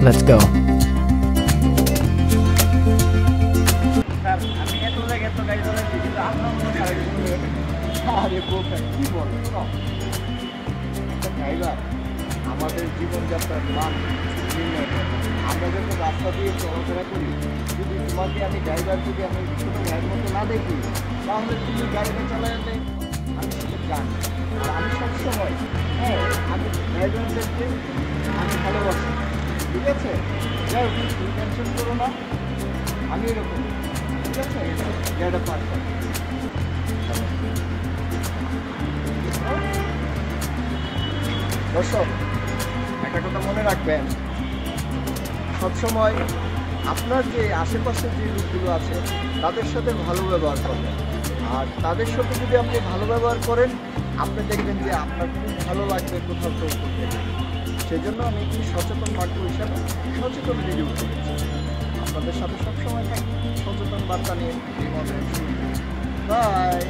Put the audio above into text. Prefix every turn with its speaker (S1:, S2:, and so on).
S1: Let's go.
S2: আমাদের জীবনযাত্রার মান নির্ণয় করে। আমরা যখন রাস্তা দিয়ে চলাফেরা করি, যদি তোমাকে আমি ড্রাইভার যদি আমি ছোটো ভাইয়ের মতো না দেখি, তাহলে তুমি গাড়িটা চালাতে আমি সেটা জানি। আর আমি সবসময় আমি ড্রাইভারদেরকে আমি ভালোবাসি, ঠিক আছে? যাই হোক, তুমি টেনশন করো না, আমি এরকম, ঠিক আছে? গাড়িটা পার করো। দর্শক, একটা কথা মনে রাখবেন, সবসময় আপনার যে আশেপাশে যে লোকগুলো আছে তাদের সাথে ভালো ব্যবহার করবেন। আর তাদের সাথে যদি আপনি ভালো ব্যবহার করেন, আপনি দেখবেন যে আপনার খুব ভালো লাগবে কোথাও কেউ করতে। সেই জন্য আমি একটি সচেতন বার্তা হিসাবে সচেতন ভিডিও করেছি। আপনাদের সাথে সবসময় থাকি সচেতন বার্তা নিয়ে। বাই।